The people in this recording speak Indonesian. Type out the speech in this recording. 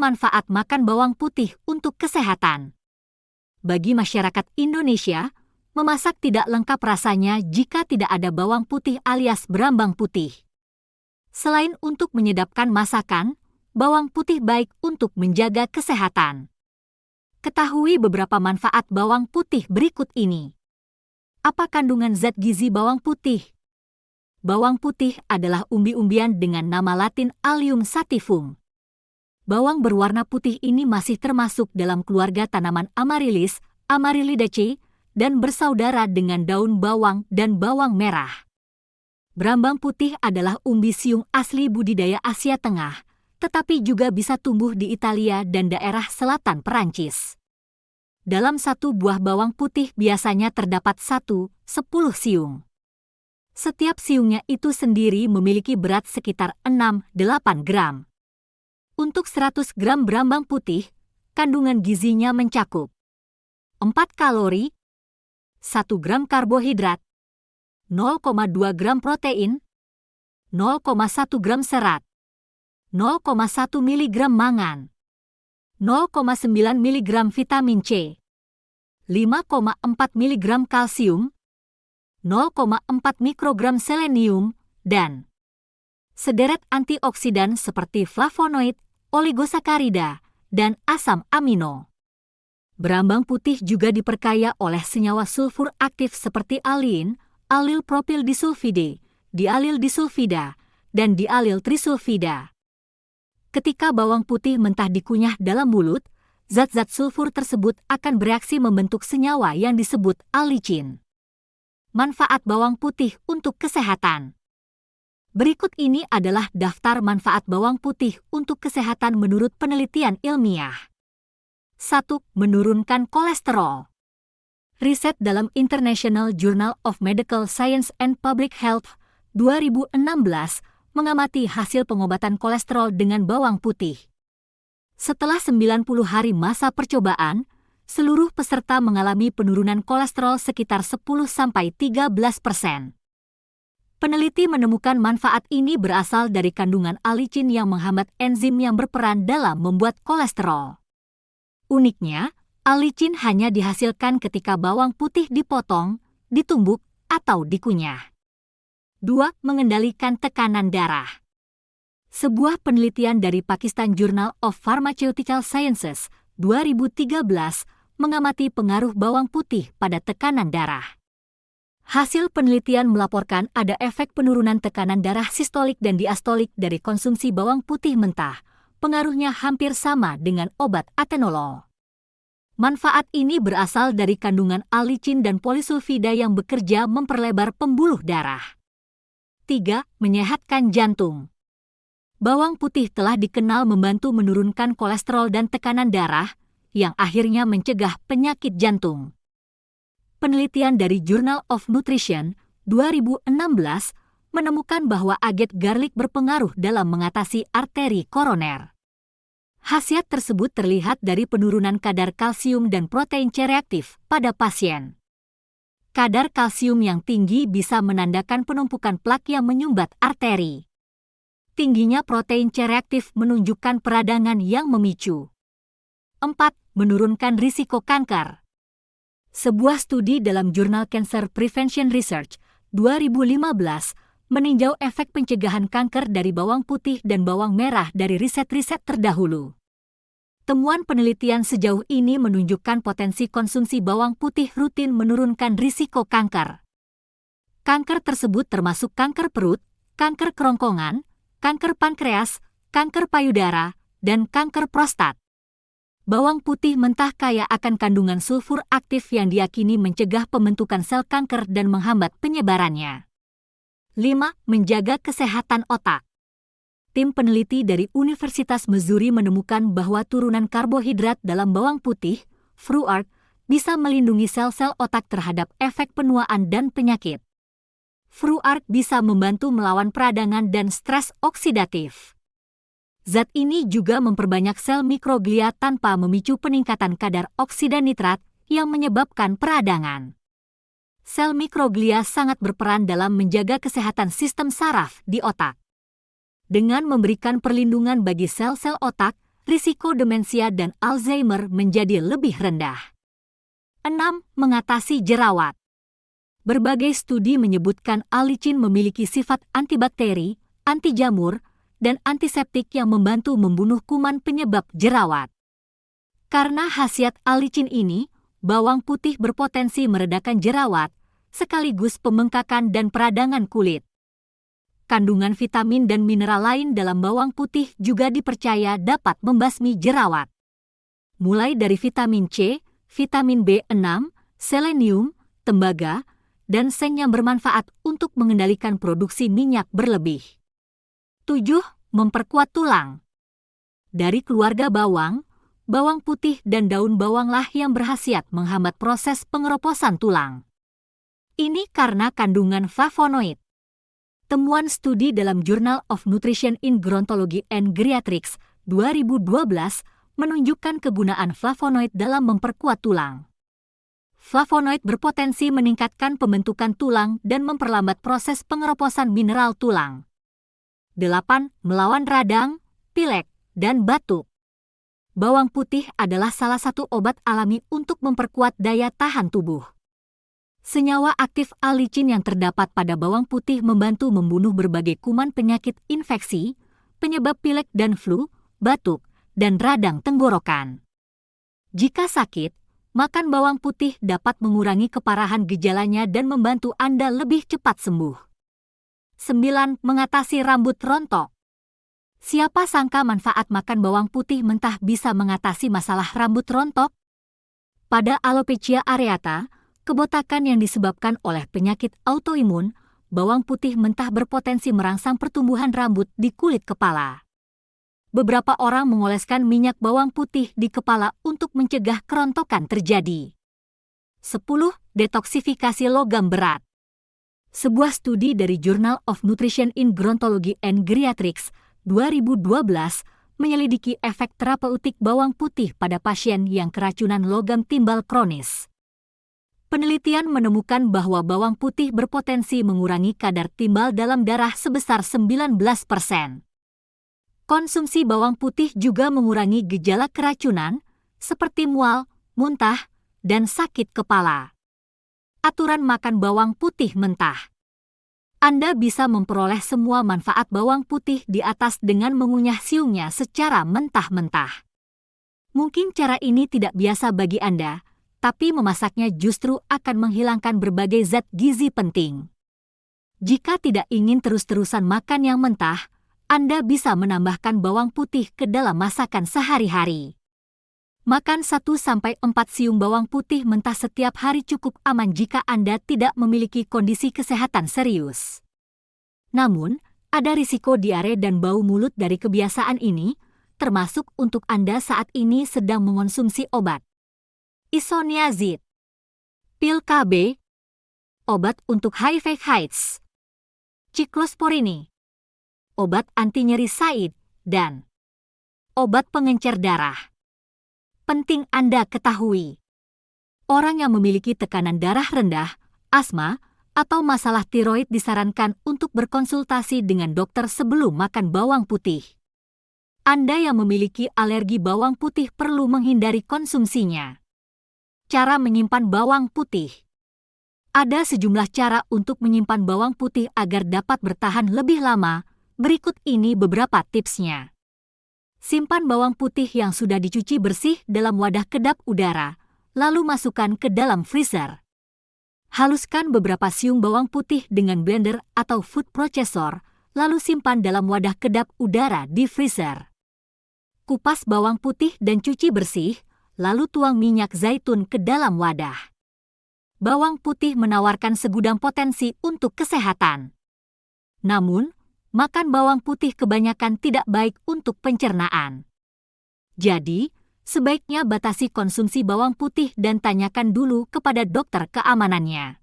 manfaat makan bawang putih untuk kesehatan. Bagi masyarakat Indonesia, memasak tidak lengkap rasanya jika tidak ada bawang putih alias berambang putih. Selain untuk menyedapkan masakan, bawang putih baik untuk menjaga kesehatan. Ketahui beberapa manfaat bawang putih berikut ini. Apa kandungan zat gizi bawang putih? Bawang putih adalah umbi-umbian dengan nama latin Allium sativum. Bawang berwarna putih ini masih termasuk dalam keluarga tanaman Amaryllis, Amaryllidaceae, dan bersaudara dengan daun bawang dan bawang merah. Berambang putih adalah umbi siung asli budidaya Asia Tengah, tetapi juga bisa tumbuh di Italia dan daerah selatan Perancis. Dalam satu buah bawang putih biasanya terdapat 10 siung. Setiap siungnya itu sendiri memiliki berat sekitar 6-8 gram. Untuk 100 gram berambang putih, kandungan gizinya mencakup 4 kalori, 1 gram karbohidrat, 0,2 gram protein, 0,1 gram serat, 0,1 mg mangan, 0,9 mg vitamin C, 5,4 mg kalsium, 0,4 mikrogram selenium, dan sederet antioksidan seperti flavonoid, oligosakarida, dan asam amino. Berambang putih juga diperkaya oleh senyawa sulfur aktif seperti alin, alil propil disulfide, dialil disulfida, dan dialil trisulfida. Ketika bawang putih mentah dikunyah dalam mulut, zat-zat sulfur tersebut akan bereaksi membentuk senyawa yang disebut allicin. Manfaat bawang putih untuk kesehatan. Berikut ini adalah daftar manfaat bawang putih untuk kesehatan menurut penelitian ilmiah. 1. Menurunkan kolesterol. Riset dalam International Journal of Medical Science and Public Health 2016 mengamati hasil pengobatan kolesterol dengan bawang putih. Setelah 90 hari masa percobaan, seluruh peserta mengalami penurunan kolesterol sekitar 10-13%. Peneliti menemukan manfaat ini berasal dari kandungan allicin yang menghambat enzim yang berperan dalam membuat kolesterol. Uniknya, allicin hanya dihasilkan ketika bawang putih dipotong, ditumbuk, atau dikunyah. 2. Mengendalikan tekanan darah. Sebuah penelitian dari Pakistan Journal of Pharmaceutical Sciences 2013 mengamati pengaruh bawang putih pada tekanan darah. Hasil penelitian melaporkan ada efek penurunan tekanan darah sistolik dan diastolik dari konsumsi bawang putih mentah. Pengaruhnya hampir sama dengan obat atenolol. Manfaat ini berasal dari kandungan allicin dan polisulfida yang bekerja memperlebar pembuluh darah. 3. Menyehatkan jantung. Bawang putih telah dikenal membantu menurunkan kolesterol dan tekanan darah, yang akhirnya mencegah penyakit jantung. Penelitian dari Journal of Nutrition 2016 menemukan bahwa aget garlic berpengaruh dalam mengatasi arteri koroner. Khasiat tersebut terlihat dari penurunan kadar kalsium dan protein C reaktif pada pasien. Kadar kalsium yang tinggi bisa menandakan penumpukan plak yang menyumbat arteri. Tingginya protein C reaktif menunjukkan peradangan yang memicu. 4. Menurunkan risiko kanker. Sebuah studi dalam jurnal Cancer Prevention Research 2015 meninjau efek pencegahan kanker dari bawang putih dan bawang merah dari riset-riset terdahulu. Temuan penelitian sejauh ini menunjukkan potensi konsumsi bawang putih rutin menurunkan risiko kanker. Kanker tersebut termasuk kanker perut, kanker kerongkongan, kanker pankreas, kanker payudara, dan kanker prostat. Bawang putih mentah kaya akan kandungan sulfur aktif yang diyakini mencegah pembentukan sel kanker dan menghambat penyebarannya. 5. Menjaga kesehatan otak. Tim peneliti dari Universitas Missouri menemukan bahwa turunan karbohidrat dalam bawang putih, FRUARC, bisa melindungi sel-sel otak terhadap efek penuaan dan penyakit. FRUARC bisa membantu melawan peradangan dan stres oksidatif. Zat ini juga memperbanyak sel mikroglia tanpa memicu peningkatan kadar oksida nitrat yang menyebabkan peradangan. Sel mikroglia sangat berperan dalam menjaga kesehatan sistem saraf di otak. Dengan memberikan perlindungan bagi sel-sel otak, risiko demensia dan Alzheimer menjadi lebih rendah. 6. Mengatasi jerawat. Berbagai studi menyebutkan alicin memiliki sifat antibakteri, anti jamur, dan antiseptik yang membantu membunuh kuman penyebab jerawat. Karena khasiat alicin ini, bawang putih berpotensi meredakan jerawat, sekaligus pembengkakan dan peradangan kulit. Kandungan vitamin dan mineral lain dalam bawang putih juga dipercaya dapat membasmi jerawat. Mulai dari vitamin C, vitamin B6, selenium, tembaga, dan seng yang bermanfaat untuk mengendalikan produksi minyak berlebih. 7. Memperkuat tulang. Dari keluarga bawang, bawang putih dan daun bawanglah yang berkhasiat menghambat proses pengeroposan tulang. Ini karena kandungan flavonoid. Temuan studi dalam Journal of Nutrition in Gerontology and Geriatrics 2012 menunjukkan kegunaan flavonoid dalam memperkuat tulang. Flavonoid berpotensi meningkatkan pembentukan tulang dan memperlambat proses pengeroposan mineral tulang. 8. Melawan radang, pilek, dan batuk. Bawang putih adalah salah satu obat alami untuk memperkuat daya tahan tubuh. Senyawa aktif alicin yang terdapat pada bawang putih membantu membunuh berbagai kuman penyakit infeksi, penyebab pilek dan flu, batuk, dan radang tenggorokan. Jika sakit, makan bawang putih dapat mengurangi keparahan gejalanya dan membantu Anda lebih cepat sembuh. 9. Mengatasi rambut rontok. Siapa sangka manfaat makan bawang putih mentah bisa mengatasi masalah rambut rontok? Pada alopecia areata, kebotakan yang disebabkan oleh penyakit autoimun, bawang putih mentah berpotensi merangsang pertumbuhan rambut di kulit kepala. Beberapa orang mengoleskan minyak bawang putih di kepala untuk mencegah kerontokan terjadi. 10. Detoksifikasi logam berat. Sebuah studi dari Journal of Nutrition in Gerontology and Geriatrics 2012 menyelidiki efek terapeutik bawang putih pada pasien yang keracunan logam timbal kronis. Penelitian menemukan bahwa bawang putih berpotensi mengurangi kadar timbal dalam darah sebesar 19%. Konsumsi bawang putih juga mengurangi gejala keracunan seperti mual, muntah, dan sakit kepala. Aturan makan bawang putih mentah. Anda bisa memperoleh semua manfaat bawang putih di atas dengan mengunyah siungnya secara mentah-mentah. Mungkin cara ini tidak biasa bagi Anda, tapi memasaknya justru akan menghilangkan berbagai zat gizi penting. Jika tidak ingin terus-terusan makan yang mentah, Anda bisa menambahkan bawang putih ke dalam masakan sehari-hari. Makan 1-4 siung bawang putih mentah setiap hari cukup aman jika Anda tidak memiliki kondisi kesehatan serius. Namun, ada risiko diare dan bau mulut dari kebiasaan ini, termasuk untuk Anda saat ini sedang mengonsumsi obat. Isoniazid, pil KB, obat untuk HIV AIDS, Cyclosporine, obat anti nyeri SAID, dan obat pengencer darah. Penting Anda ketahui, orang yang memiliki tekanan darah rendah, asma, atau masalah tiroid disarankan untuk berkonsultasi dengan dokter sebelum makan bawang putih. Anda yang memiliki alergi bawang putih perlu menghindari konsumsinya. Cara menyimpan bawang putih. Ada sejumlah cara untuk menyimpan bawang putih agar dapat bertahan lebih lama. Berikut ini beberapa tipsnya. Simpan bawang putih yang sudah dicuci bersih dalam wadah kedap udara, lalu masukkan ke dalam freezer. Haluskan beberapa siung bawang putih dengan blender atau food processor, lalu simpan dalam wadah kedap udara di freezer. Kupas bawang putih dan cuci bersih, lalu tuang minyak zaitun ke dalam wadah. Bawang putih menawarkan segudang potensi untuk kesehatan. Namun, makan bawang putih kebanyakan tidak baik untuk pencernaan. Jadi, sebaiknya batasi konsumsi bawang putih dan tanyakan dulu kepada dokter keamanannya.